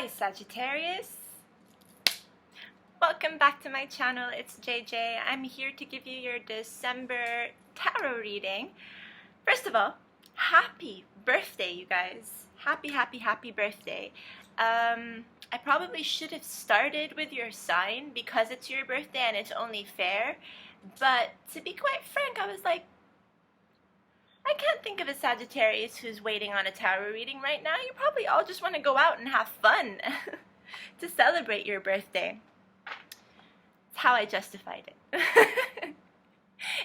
Hi Sagittarius! Welcome back to my channel. It's JJ. I'm here to give you your December tarot reading. First of all, happy birthday, you guys. Happy birthday. I probably should have started with your sign because it's your birthday and it's only fair. But to be quite frank, I was like, I can't think of a Sagittarius who's waiting on a tarot reading right now. You probably all just want to go out and have fun to celebrate your birthday. It's how I justified it.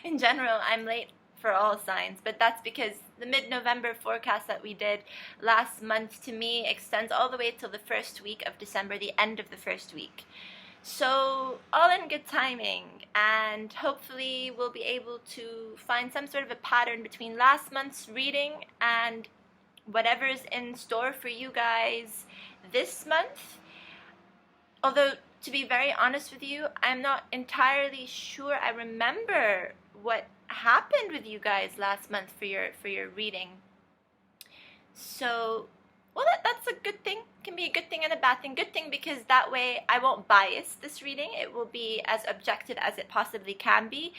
In general, I'm late for all signs, but that's because the mid-November forecast that we did last month to me extends all the way till the first week of December, the end of the first week. So all in good timing, and hopefully we'll be able to find some sort of a pattern between last month's reading and whatever's in store for you guys this month. Although, to be very honest with you, I'm not entirely sure I remember what happened with you guys last month for your reading. So, well, that's a good thing. It can be a good thing and a bad thing. Good thing because that way I won't bias this reading. It will be as objective as it possibly can be.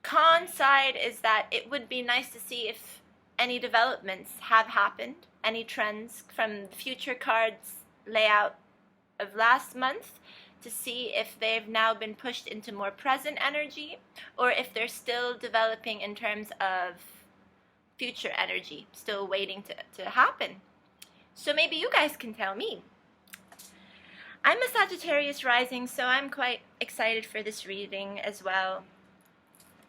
Con side is that it would be nice to see if any developments have happened, any trends from the future cards layout of last month, to see if they've now been pushed into more present energy or if they're still developing in terms of future energy, still waiting to happen. So maybe you guys can tell me. I'm a Sagittarius rising, so I'm quite excited for this reading as well.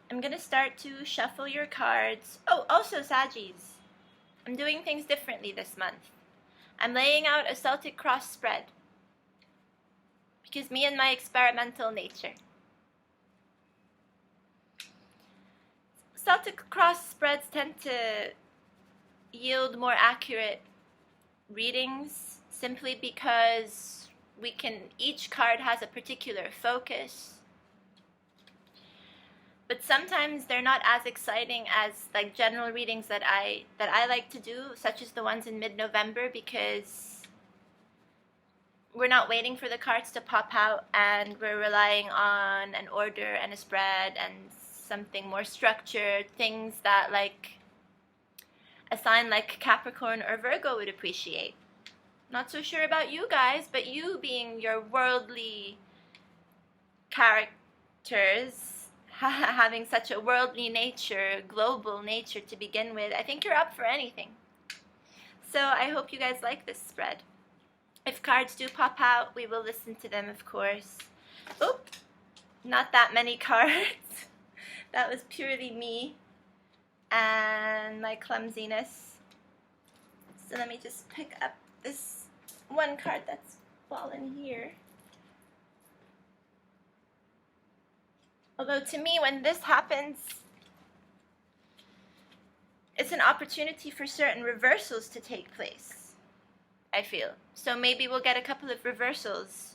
I'm gonna start to shuffle your cards. Oh, also Saggies, I'm doing things differently this month. I'm laying out a Celtic Cross spread because me and my experimental nature. Celtic Cross spreads tend to yield more accurate readings simply because each card has a particular focus. But sometimes they're not as exciting as like general readings that I like to do, such as the ones in mid-November, because we're not waiting for the cards to pop out and we're relying on an order and a spread and something more structured, things that like a sign like Capricorn or Virgo would appreciate. Not so sure about you guys, but you being your worldly characters, having such a worldly nature, global nature to begin with, I think you're up for anything. So I hope you guys like this spread. If cards do pop out, we will listen to them, of course. Oop, not that many cards. That was purely me and my clumsiness. So let me just pick up this one card that's fallen here. Although to me, when this happens, it's an opportunity for certain reversals to take place, I feel. So maybe we'll get a couple of reversals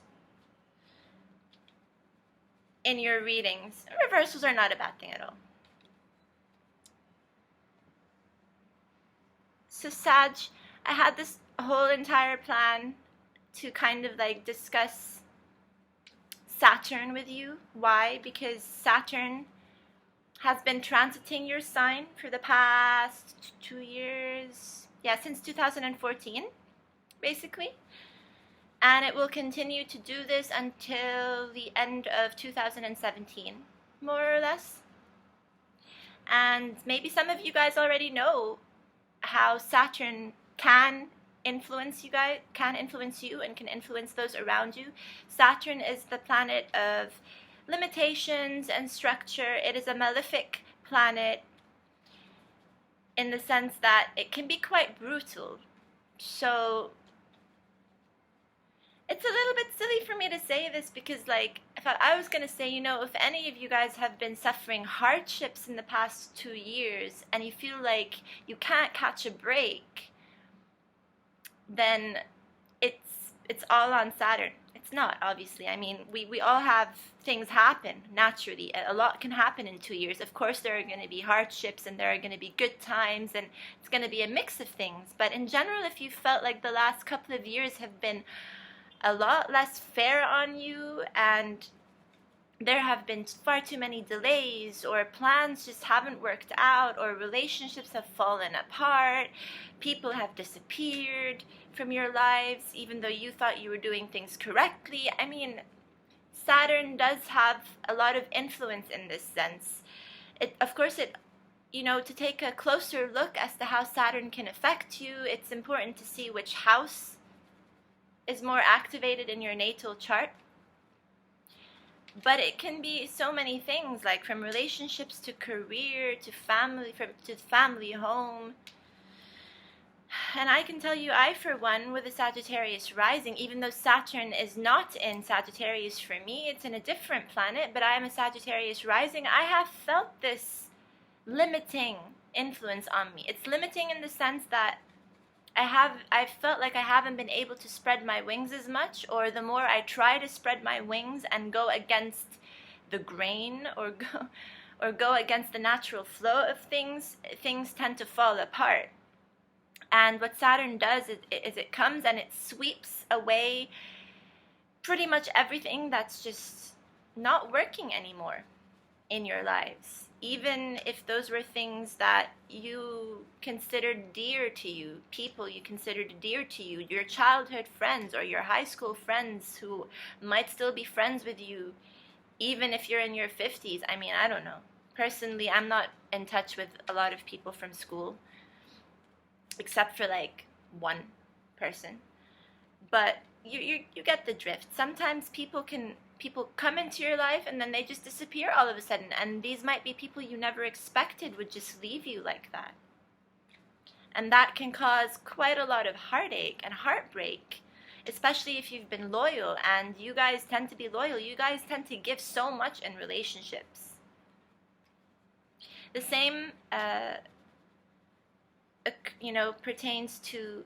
in your readings. Reversals are not a bad thing at all. So Sag, I had this whole entire plan to kind of like discuss Saturn with you. Why? Because Saturn has been transiting your sign for the past 2 years. Yeah, since 2014, basically. And it will continue to do this until the end of 2017, more or less. And maybe some of you guys already know how Saturn can influence you guys, can influence you and can influence those around you. Saturn is the planet of limitations and structure. It is a malefic planet in the sense that it can be quite brutal. So it's a little bit silly for me to say this because, like, if I was going to say, you know, if any of you guys have been suffering hardships in the past 2 years and you feel like you can't catch a break, then it's all on Saturn. It's not, obviously. I mean, we all have things happen naturally. A lot can happen in 2 years. Of course, there are going to be hardships and there are going to be good times, and it's going to be a mix of things. But in general, if you felt like the last couple of years have been a lot less fair on you, and there have been far too many delays, or plans just haven't worked out, or relationships have fallen apart, people have disappeared from your lives even though you thought you were doing things correctly. I mean, Saturn does have a lot of influence in this sense. Of course, to take a closer look as to how Saturn can affect you, it's important to see which house is more activated in your natal chart. But it can be so many things, like from relationships to career to family home. And I can tell you, I for one, with a Sagittarius rising, even though Saturn is not in Sagittarius for me, it's in a different planet, but I am a Sagittarius rising, I have felt this limiting influence on me. It's limiting in the sense that I felt like I haven't been able to spread my wings as much, or the more I try to spread my wings and go against the grain, or go against the natural flow of things tend to fall apart. And what Saturn does is it comes and it sweeps away pretty much everything that's just not working anymore in your lives. Even if those were things that you considered dear to you, people you considered dear to you, your childhood friends or your high school friends who might still be friends with you, even if you're in your 50s. I mean, I don't know. Personally, I'm not in touch with a lot of people from school, except for like one person. But you get the drift. Sometimes people come into your life and then they just disappear all of a sudden, and these might be people you never expected would just leave you like that. And that can cause quite a lot of heartache and heartbreak, especially if you've been loyal, and you guys tend to be loyal. You guys tend to give so much in relationships. The same pertains to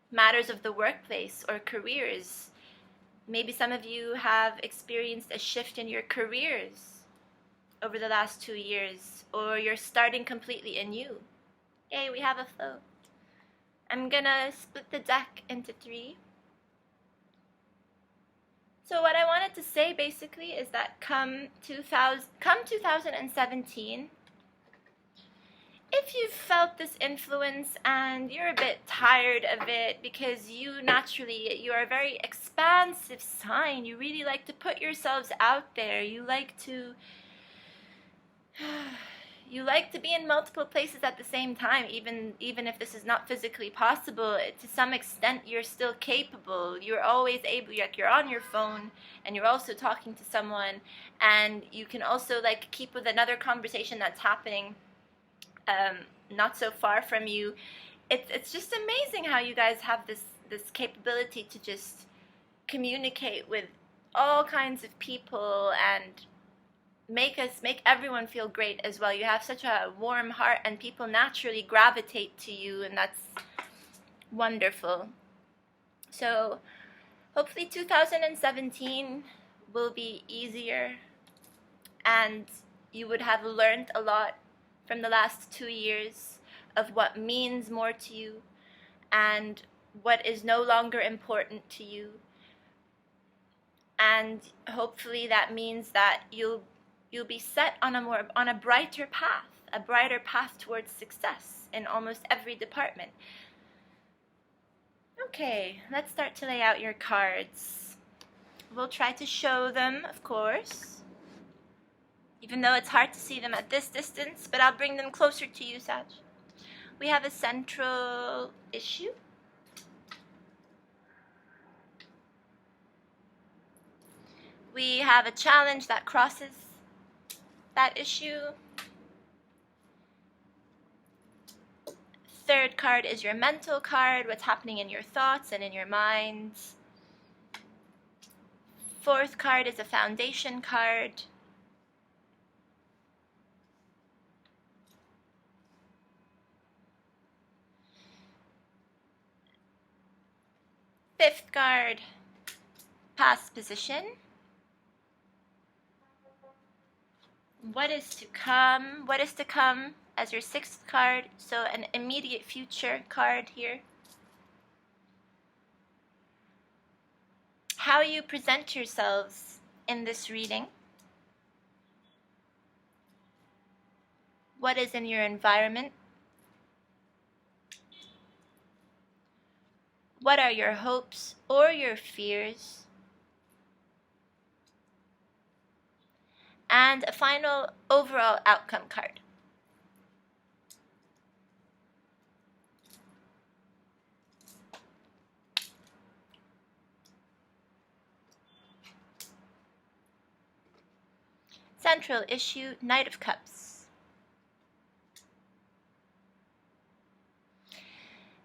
matters of the workplace or careers. Maybe some of you have experienced a shift in your careers over the last 2 years, or you're starting completely anew. Hey, we have a flow. I'm gonna split the deck into 3. So what I wanted to say basically is that come 2017, if you've felt this influence and you're a bit tired of it, because you are a very expansive sign, you really like to put yourselves out there, you like to be in multiple places at the same time, even if this is not physically possible. To some extent, you're still capable. You're always able, you're on your phone and you're also talking to someone, and you can also like keep with another conversation that's happening not so far from you. It's just amazing how you guys have this capability to just communicate with all kinds of people and make everyone feel great as well. You have such a warm heart and people naturally gravitate to you, and that's wonderful. So hopefully 2017 will be easier, and you would have learned a lot from the last 2 years of what means more to you and what is no longer important to you. And hopefully that means that you'll be set on a brighter path towards success in almost every department. Okay, let's start to lay out your cards. We'll try to show them, of course, even though it's hard to see them at this distance, but I'll bring them closer to you, Sag. We have a central issue. We have a challenge that crosses that issue. Third card is your mental card, what's happening in your thoughts and in your mind. Fourth card is a foundation card. Fifth card past position. What is to come? What is to come as your 6th card? So an immediate future card here. How you present yourselves in this reading. What is in your environment? What are your hopes or your fears? And a final overall outcome card. Central issue, Knight of Cups.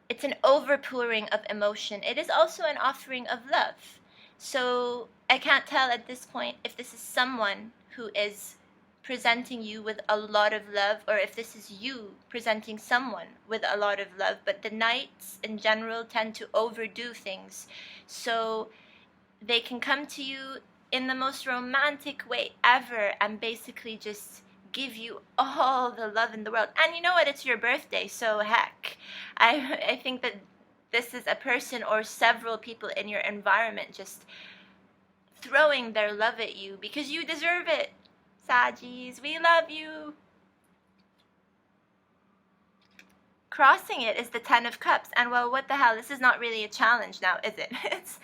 It's an overpouring of emotion. It is also an offering of love. So I can't tell at this point if this is someone who is presenting you with a lot of love or if this is you presenting someone with a lot of love. But the knights in general tend to overdo things. So they can come to you in the most romantic way ever and basically just give you all the love in the world. And you know what? It's your birthday, so heck. I think that this is a person or several people in your environment just throwing their love at you because you deserve it. Saggies, we love you. Crossing it is the 10 of Cups. And well, what the hell? This is not really a challenge now, is it? It's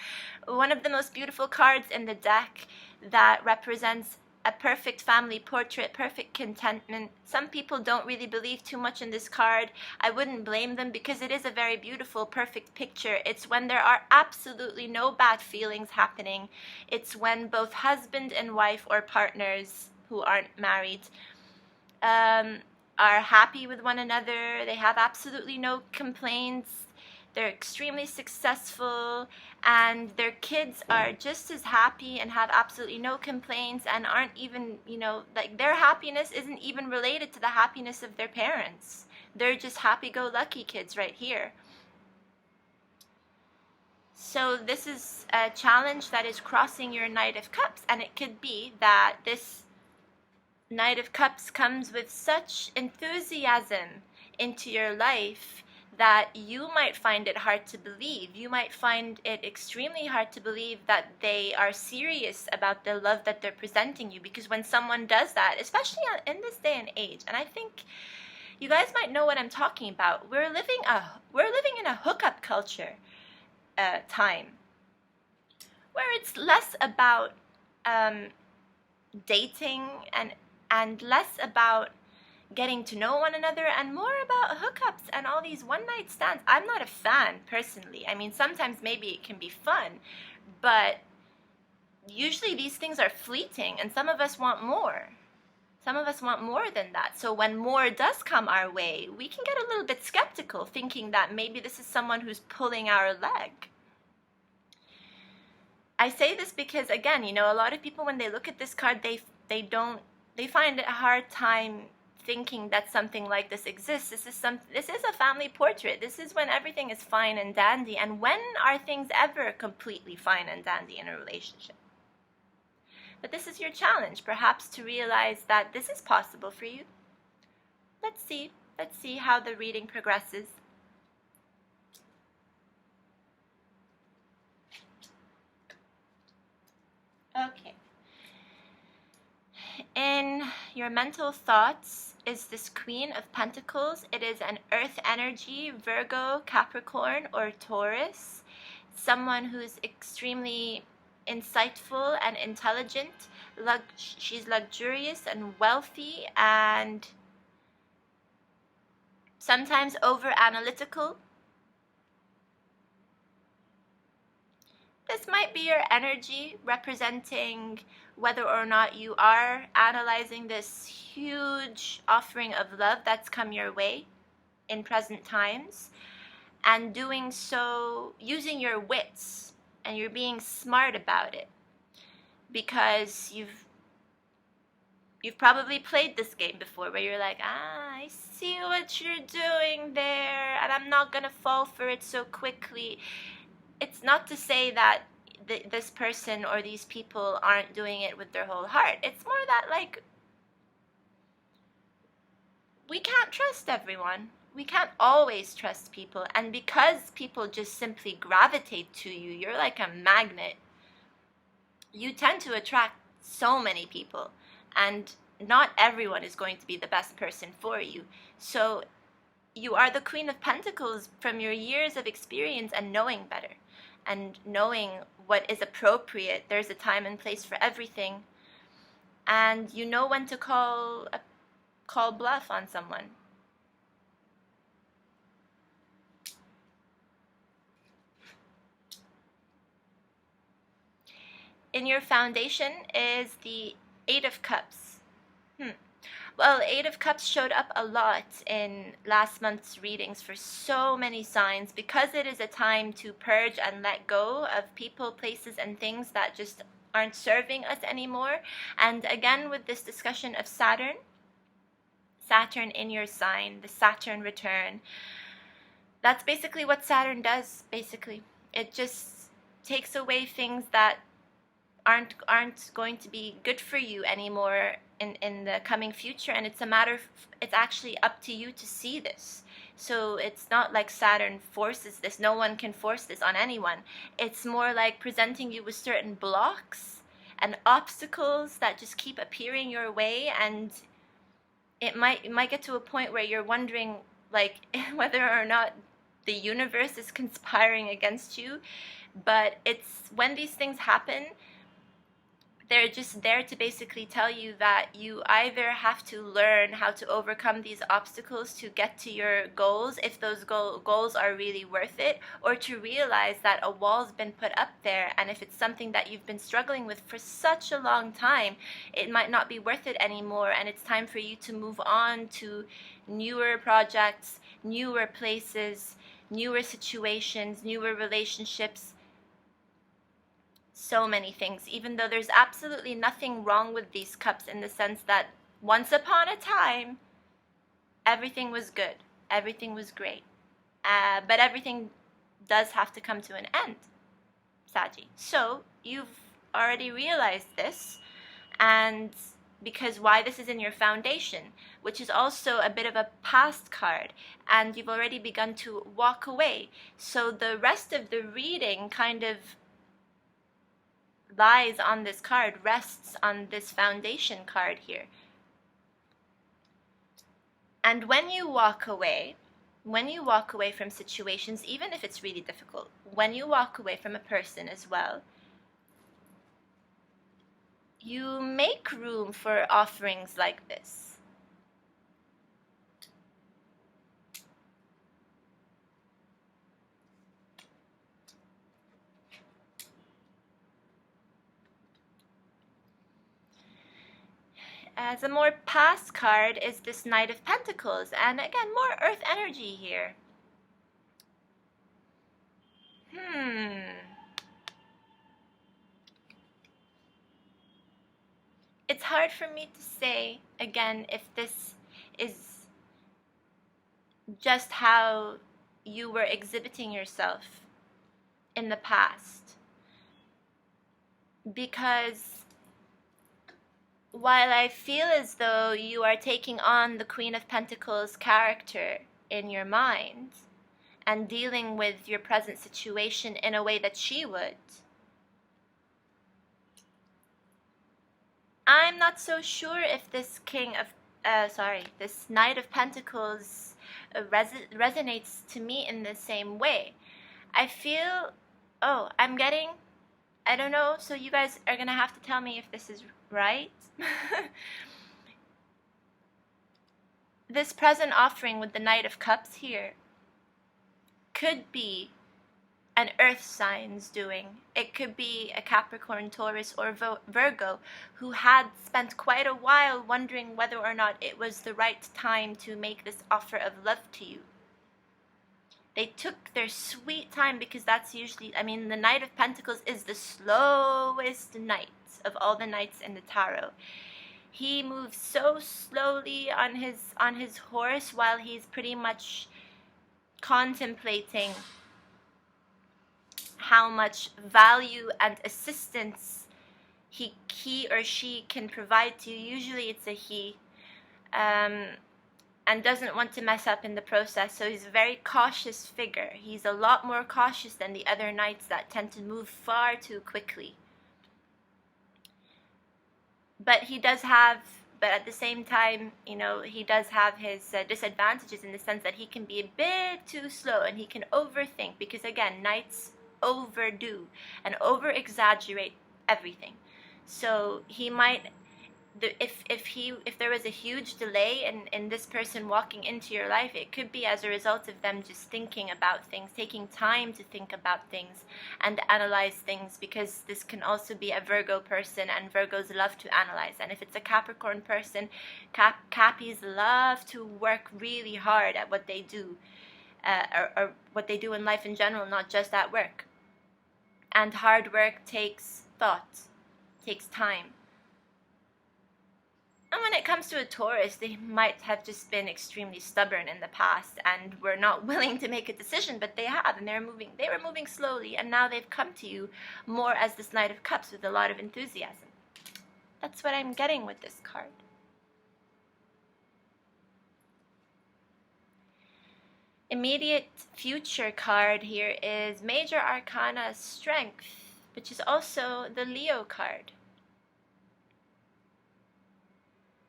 one of the most beautiful cards in the deck that represents a perfect family portrait, perfect contentment. Some people don't really believe too much in this card. I wouldn't blame them because it is a very beautiful, perfect picture. It's when there are absolutely no bad feelings happening. It's when both husband and wife or partners who aren't married are happy with one another. They have absolutely no complaints. They're extremely successful, and their kids are just as happy and have absolutely no complaints and aren't even, like their happiness isn't even related to the happiness of their parents. They're just happy-go-lucky kids right here. So this is a challenge that is crossing your Knight of Cups, and it could be that this Knight of Cups comes with such enthusiasm into your life that you might find it hard to believe. You might find it extremely hard to believe that they are serious about the love that they're presenting you, because when someone does that, especially in this day and age, and I think you guys might know what I'm talking about, we're living in a hookup culture time where it's less about dating and less about getting to know one another and more about hookups and all these one-night stands. I'm not a fan, personally. I mean, sometimes maybe it can be fun, but usually these things are fleeting, and some of us want more. Some of us want more than that. So when more does come our way, we can get a little bit skeptical, thinking that maybe this is someone who's pulling our leg. I say this because, again, a lot of people, when they look at this card, they find it a hard time thinking that something like this exists. This is a family portrait. This is when everything is fine and dandy. And when are things ever completely fine and dandy in a relationship? But this is your challenge, perhaps, to realize that this is possible for you. Let's see how the reading progresses. Okay. In your mental thoughts is this Queen of Pentacles. It is an earth energy, Virgo, Capricorn, or Taurus. Someone who's extremely insightful and intelligent. She's luxurious and wealthy and sometimes over-analytical. This might be your energy representing whether or not you are analyzing this huge offering of love that's come your way in present times, and doing so using your wits, and you're being smart about it because you've probably played this game before where you're like, I see what you're doing there and I'm not gonna fall for it so quickly. It's not to say that this person or these people aren't doing it with their whole heart. It's more that, like, we can't trust everyone. We can't always trust people. And because people just simply gravitate to you, you're like a magnet. You tend to attract so many people. And not everyone is going to be the best person for you. So you are the Queen of Pentacles from your years of experience and knowing better. And knowing what is appropriate. There's a time and place for everything. And you know when to call bluff on someone. In your foundation is the Eight of Cups. Well, Eight of Cups showed up a lot in last month's readings for so many signs, because it is a time to purge and let go of people, places, and things that just aren't serving us anymore. And again, with this discussion of Saturn in your sign, the Saturn return, that's basically what Saturn does, basically. It just takes away things that aren't going to be good for you anymore in the coming future, and it's actually up to you to see this. So it's not like Saturn forces this. No one can force this on anyone. It's more like presenting you with certain blocks and obstacles that just keep appearing your way, and it might get to a point where you're wondering, like, whether or not the universe is conspiring against you. But it's when these things happen, they're just there to basically tell you that you either have to learn how to overcome these obstacles to get to your goals, if those goals are really worth it, or to realize that a wall's been put up there, and if it's something that you've been struggling with for such a long time, it might not be worth it anymore, and it's time for you to move on to newer projects, newer places, newer situations, newer relationships. So many things, even though there's absolutely nothing wrong with these cups, in the sense that once upon a time, everything was good, everything was great. But everything does have to come to an end, Saggy. So you've already realized this, and because why this is in your foundation, which is also a bit of a past card, and you've already begun to walk away. So the rest of the reading kind of lies on this card, rests on this foundation card here. And when you walk away from situations, even if it's really difficult, when you walk away from a person as well, you make room for offerings like this. As a more past card is this Knight of Pentacles, and again, more earth energy here. It's hard for me to say, again, if this is just how you were exhibiting yourself in the past. Because while I feel as though you are taking on the Queen of Pentacles character in your mind and dealing with your present situation in a way that she would, I'm not so sure if this this Knight of Pentacles resonates to me in the same way. I feel, I don't know, so you guys are gonna have to tell me if this is right. This present offering with the Knight of Cups here could be an earth sign's doing. It could be a Capricorn, Taurus, or Virgo who had spent quite a while wondering whether or not it was the right time to make this offer of love to you. They took their sweet time, because that's usually, the Knight of Pentacles is the slowest knight of all the knights in the tarot. He moves so slowly on his horse while he's pretty much contemplating how much value and assistance he or she can provide to you. Usually it's a he, and doesn't want to mess up in the process. So he's a very cautious figure. He's a lot more cautious than the other knights that tend to move far too quickly. But he does have, but at the same time, you know, he does have his disadvantages in the sense that he can be a bit too slow and he can overthink, because again, knights overdo and over exaggerate everything. So he might, if there was a huge delay in this person walking into your life, it could be as a result of them just thinking about things, taking time to think about things and analyze things, because this can also be a Virgo person, and Virgos love to analyze. And if it's a Capricorn person, Cappies love to work really hard at what they do, or what they do in life in general, not just at work. And hard work takes thought, takes time. And when it comes to a Taurus, they might have just been extremely stubborn in the past and were not willing to make a decision, but they have, and they were moving slowly, and now they've come to you more as this Knight of Cups with a lot of enthusiasm. That's what I'm getting with this card. Immediate future card here is Major Arcana Strength, which is also the Leo card.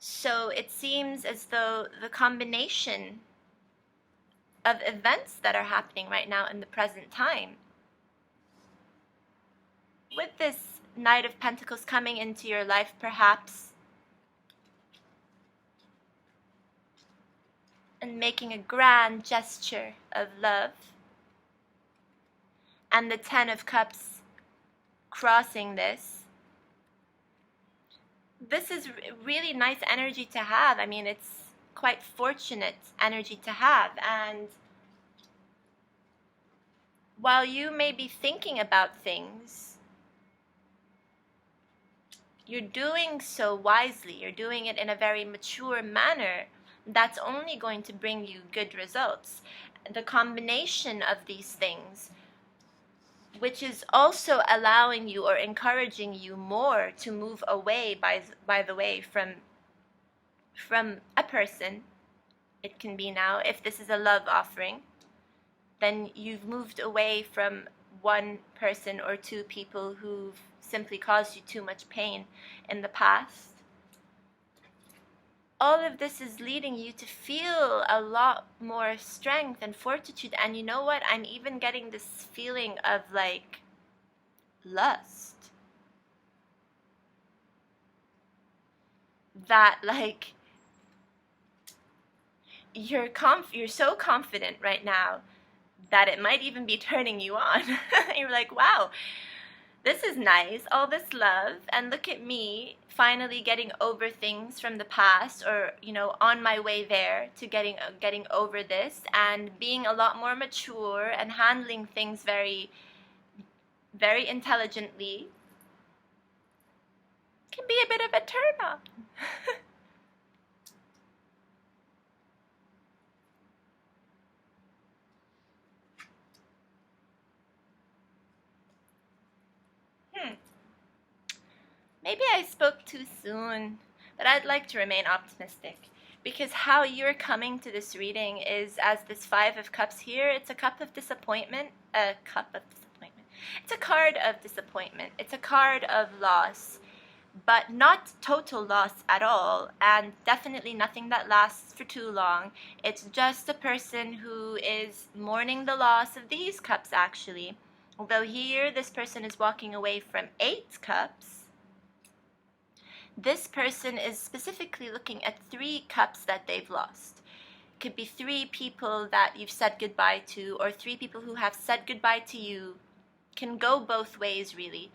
So it seems as though the combination of events that are happening right now in the present time, with this Knight of Pentacles coming into your life perhaps, and making a grand gesture of love, and the Ten of Cups crossing this is really nice energy to have. I mean, it's quite fortunate energy to have. And while you may be thinking about things, you're doing so wisely. You're doing it in a very mature manner. That's only going to bring you good results. The combination of these things, which is also allowing you or encouraging you more to move away, by the way, from a person. It can be now, if this is a love offering, then you've moved away from one person or two people who've simply caused you too much pain in the past. All of this is leading you to feel a lot more strength and fortitude. And you know what? I'm even getting this feeling of like lust. That like you're so confident right now that it might even be turning you on. You're like, wow, this is nice, all this love, and look at me finally getting over things from the past, or, you know, on my way there to getting over this and being a lot more mature and handling things very, very intelligently. Can be a bit of a turn on. Maybe I spoke too soon, but I'd like to remain optimistic, because how you're coming to this reading is as this Five of Cups here. It's a cup of disappointment, It's a card of disappointment. It's a card of loss, but not total loss at all, and definitely nothing that lasts for too long. It's just a person who is mourning the loss of these cups, actually. Although here, this person is walking away from 8 cups. This person is specifically looking at 3 cups that they've lost. It could be 3 people that you've said goodbye to, or 3 people who have said goodbye to you. Can go both ways, really.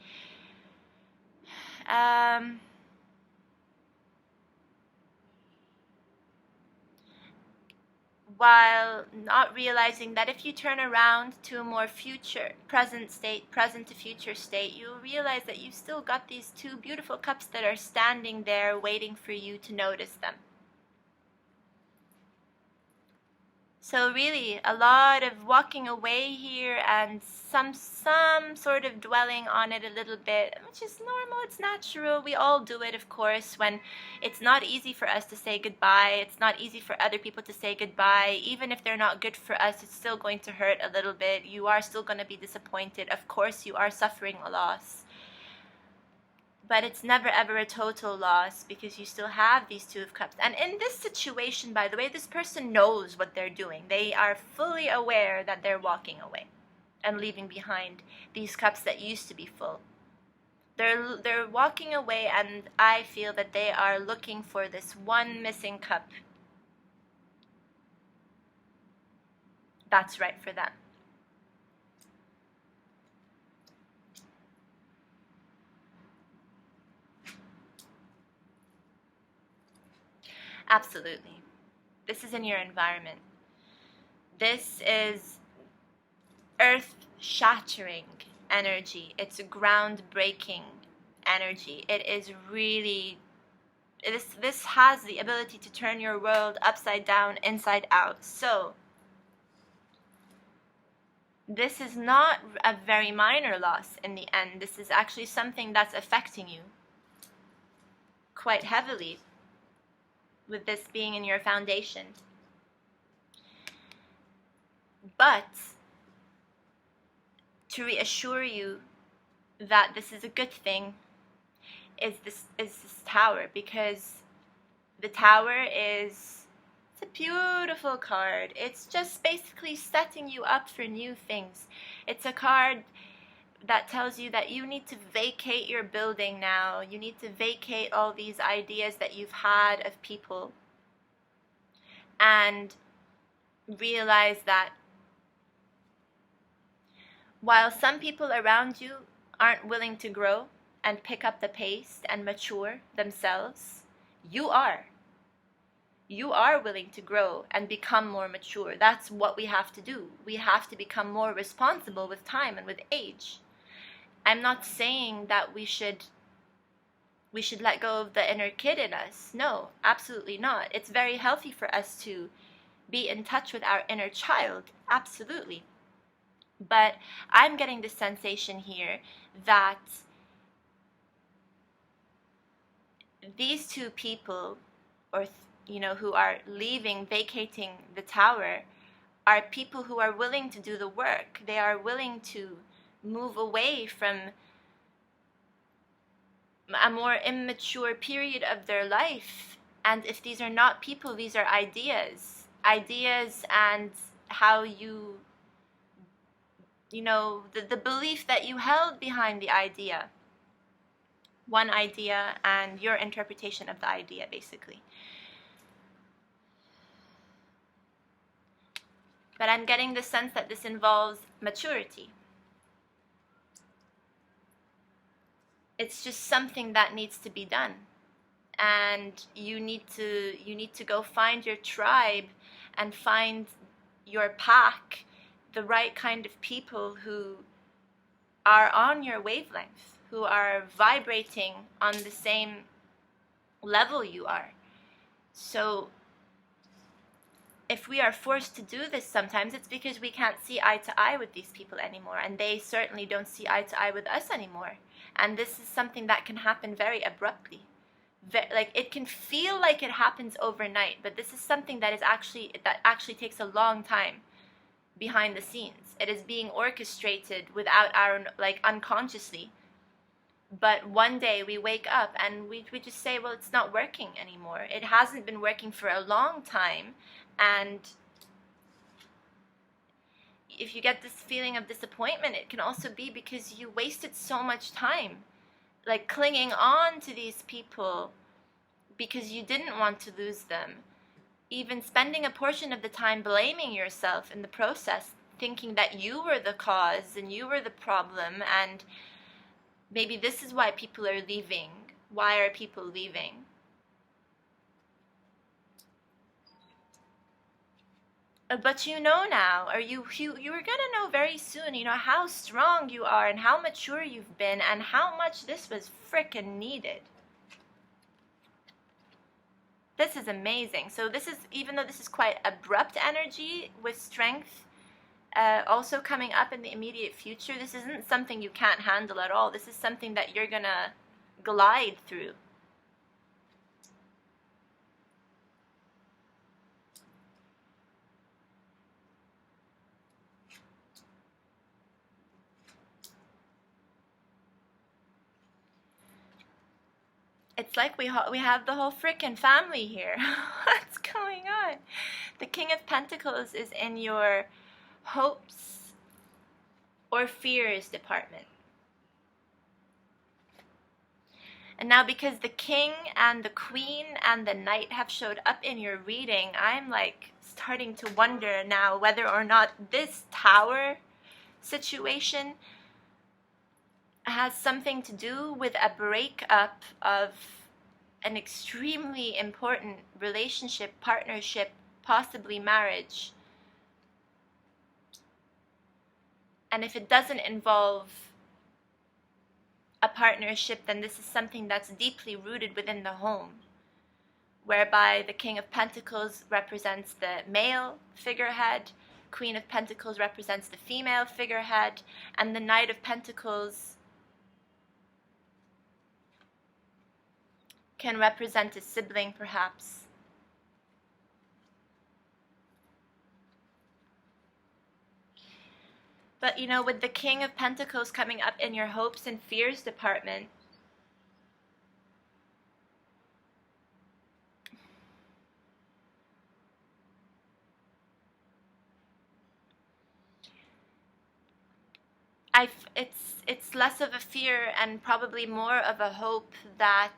While not realizing that if you turn around to a more present to future state, you'll realize that you've still got these 2 beautiful cups that are standing there waiting for you to notice them. So really, a lot of walking away here and some sort of dwelling on it a little bit, which is normal, it's natural. We all do it, of course, when it's not easy for us to say goodbye. It's not easy for other people to say goodbye. Even if they're not good for us, it's still going to hurt a little bit. You are still going to be disappointed. Of course, you are suffering a loss. But it's never ever a total loss, because you still have these Two of Cups. And in this situation, by the way, this person knows what they're doing. They are fully aware that they're walking away and leaving behind these cups that used to be full. They're walking away, and I feel that they are looking for this one missing cup that's right for them. Absolutely. This is in your environment. This is earth-shattering energy. It's a ground-breaking energy. It is really... This has the ability to turn your world upside down, inside out. So, this is not a very minor loss in the end. This is actually something that's affecting you quite heavily, with this being in your foundation. But to reassure you that this is a good thing is this Tower, because the Tower it's a beautiful card. It's just basically setting you up for new things. It's a card that tells you that you need to vacate your building now. You need to vacate all these ideas that you've had of people, and realize that while some people around you aren't willing to grow and pick up the pace and mature themselves, you are. You are willing to grow and become more mature. That's what we have to do. We have to become more responsible with time and with age. I'm not saying that we should let go of the inner kid in us. No, absolutely not. It's very healthy for us to be in touch with our inner child. Absolutely. But I'm getting the sensation here that these two people, or who are leaving, vacating the Tower, are people who are willing to do the work. They are willing to move away from a more immature period of their life. And if these are not people, these are ideas, and how the belief that you held behind the idea, one idea, and your interpretation of the idea, basically. But I'm getting the sense that this involves maturity. It's just something that needs to be done, and you need to go find your tribe and find your pack, the right kind of people who are on your wavelength, who are vibrating on the same level you are. So if we are forced to do this sometimes, it's because we can't see eye to eye with these people anymore, and they certainly don't see eye to eye with us anymore. And this is something that can happen very abruptly. Like, it can feel like it happens overnight, but this is something that actually takes a long time behind the scenes. It is being orchestrated without our, unconsciously. But one day we wake up and we just say, well, it's not working anymore. It hasn't been working for a long time. And if you get this feeling of disappointment, it can also be because you wasted so much time, clinging on to these people because you didn't want to lose them. Even spending a portion of the time blaming yourself in the process, thinking that you were the cause and you were the problem, and maybe this is why people are leaving. Why are people leaving? But now, or you are going to know very soon, how strong you are and how mature you've been and how much this was frickin' needed. This is amazing. So this is, even though this is quite abrupt energy with strength also coming up in the immediate future, this isn't something you can't handle at all. This is something that you're gonna glide through. It's like we have the whole frickin' family here. What's going on? The King of Pentacles is in your hopes or fears department. And now because the King and the Queen and the Knight have showed up in your reading, I'm like starting to wonder now whether or not this Tower situation has something to do with a breakup of an extremely important relationship, partnership, possibly marriage. And if it doesn't involve a partnership, then this is something that's deeply rooted within the home, whereby the King of Pentacles represents the male figurehead, Queen of Pentacles represents the female figurehead, and the Knight of Pentacles can represent a sibling, perhaps. But you know, with the King of Pentacles coming up in your hopes and fears department, it's less of a fear and probably more of a hope that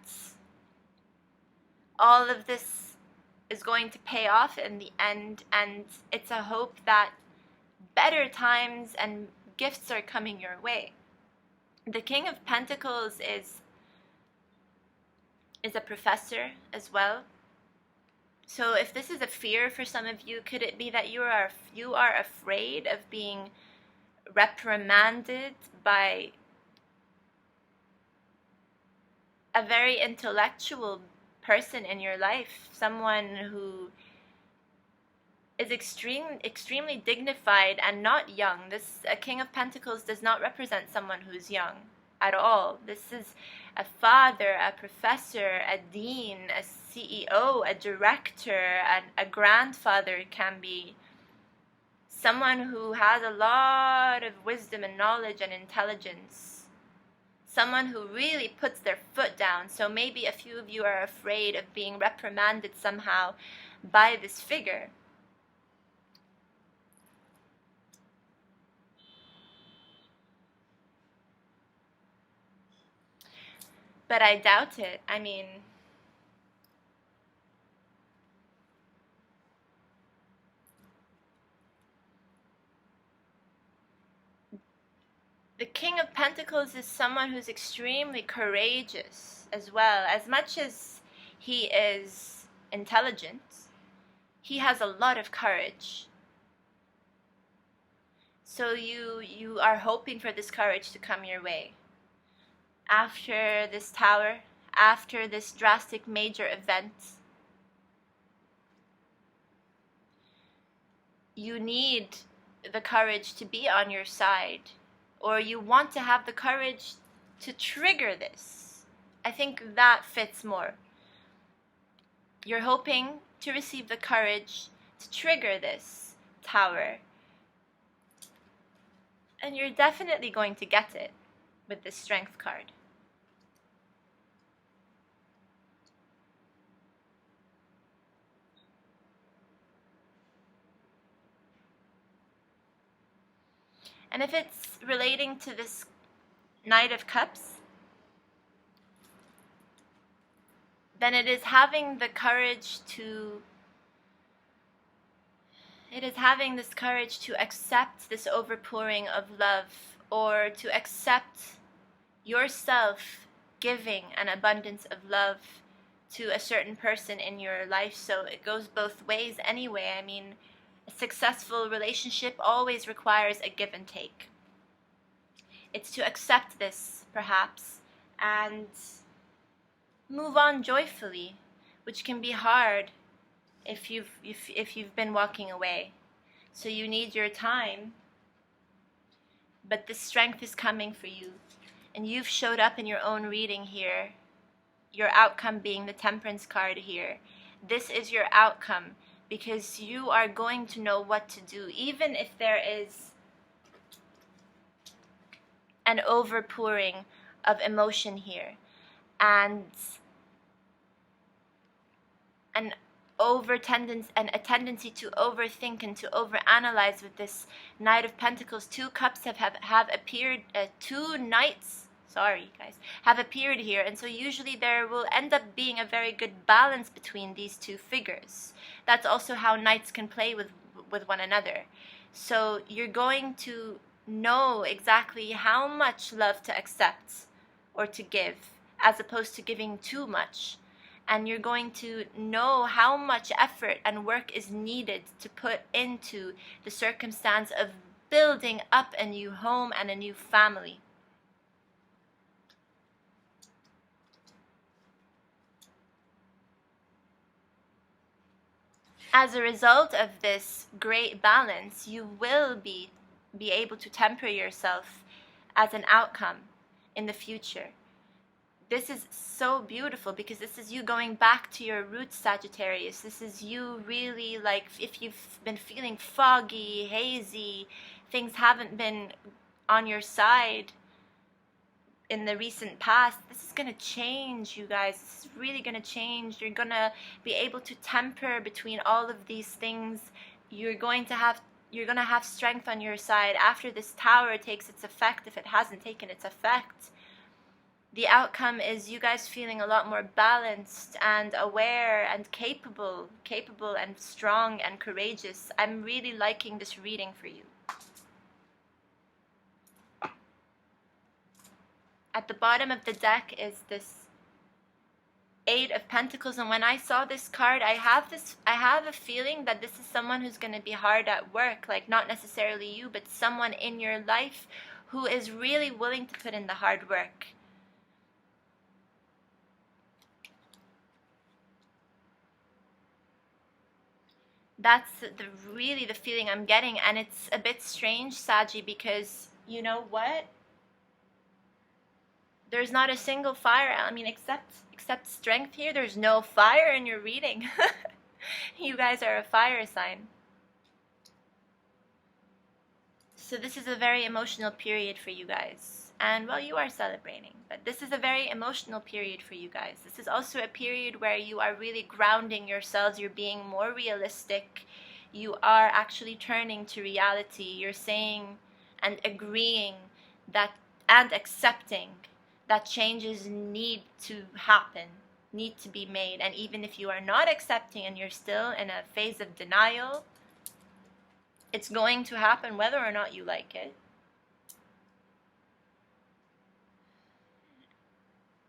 all of this is going to pay off in the end, and it's a hope that better times and gifts are coming your way. The King of Pentacles is a professor as well. So if this is a fear for some of you, could it be that you are afraid of being reprimanded by a very intellectual person in your life, someone who is extremely dignified and not young. A King of Pentacles does not represent someone who's young at all. This is a father, a professor, a dean, a CEO, a director, and a grandfather. Can be someone who has a lot of wisdom and knowledge and intelligence. Someone who really puts their foot down. So maybe a few of you are afraid of being reprimanded somehow by this figure. But I doubt it. I mean, the King of Pentacles is someone who's extremely courageous as well. As much as he is intelligent, he has a lot of courage. So you are hoping for this courage to come your way. After this Tower, after this drastic major event, you need the courage to be on your side, or you want to have the courage to trigger this. I think that fits more. You're hoping to receive the courage to trigger this Tower, and you're definitely going to get it with this Strength card. And if it's relating to this Knight of Cups, then it is having the courage to accept this overpouring of love, or to accept yourself giving an abundance of love to a certain person in your life. So it goes both ways anyway. I mean, a successful relationship always requires a give and take. It's to accept this, perhaps, and move on joyfully which can be hard if you've been walking away. So you need your time, but the strength is coming for you. And you've showed up in your own reading here, your outcome being the Temperance card here. This is your outcome, because you are going to know what to do, even if there is an overpouring of emotion here, and a tendency to overthink and to overanalyze with this Knight of Pentacles. Two cups have appeared, two knights, sorry guys, have appeared here, and so usually there will end up being a very good balance between these two figures. That's also how knights can play with one another. So you're going to know exactly how much love to accept or to give, as opposed to giving too much. And you're going to know how much effort and work is needed to put into the circumstance of building up a new home and a new family. As a result of this great balance, you will be able to temper yourself as an outcome in the future. This is so beautiful, because this is you going back to your roots, Sagittarius. This is you really, like, if you've been feeling foggy, hazy, things haven't been on your side in the recent past, this is going to change, you guys. This is really going to change. You're going to be able to temper between all of these things. You're going to have strength on your side after this Tower takes its effect, if it hasn't taken its effect. The outcome is you guys feeling a lot more balanced and aware and capable and strong and courageous. I'm really liking this reading for you. At the bottom of the deck is this Eight of Pentacles, and when I saw this card, I have a feeling that this is someone who's going to be hard at work, like not necessarily you, but someone in your life who is really willing to put in the hard work. That's really the feeling I'm getting, and it's a bit strange, Saggy, because you know what? There's not a single fire, I mean, except strength here. There's no fire in your reading. You guys are a fire sign. So this is a very emotional period for you guys. And, well, you are celebrating, but this is a very emotional period for you guys. This is also a period where you are really grounding yourselves. You're being more realistic. You are actually turning to reality. You're saying and agreeing that, and accepting that changes need to happen, need to be made. And even if you are not accepting and you're still in a phase of denial, it's going to happen whether or not you like it.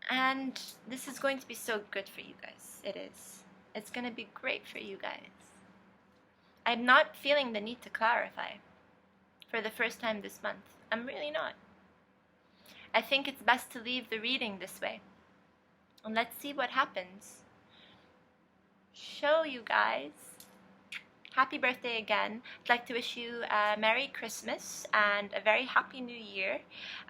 And this is going to be so good for you guys. It is. It's going to be great for you guys. I'm not feeling the need to clarify for the first time this month. I'm really not. I think it's best to leave the reading this way. And let's see what happens. So, you guys, happy birthday again. I'd like to wish you a Merry Christmas and a very Happy New Year.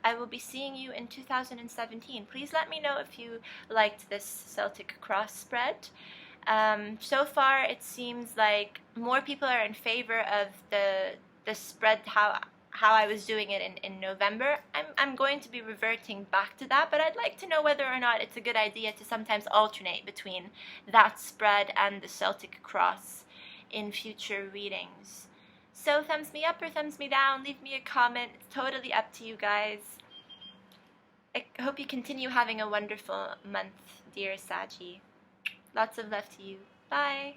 I will be seeing you in 2017. Please let me know if you liked this Celtic Cross spread. So far, it seems like more people are in favor of the spread, how I was doing it in November. I'm going to be reverting back to that, but I'd like to know whether or not it's a good idea to sometimes alternate between that spread and the Celtic Cross in future readings. So thumbs me up or thumbs me down, leave me a comment. It's totally up to you guys. I hope you continue having a wonderful month, dear Saggy. Lots of love to you. Bye.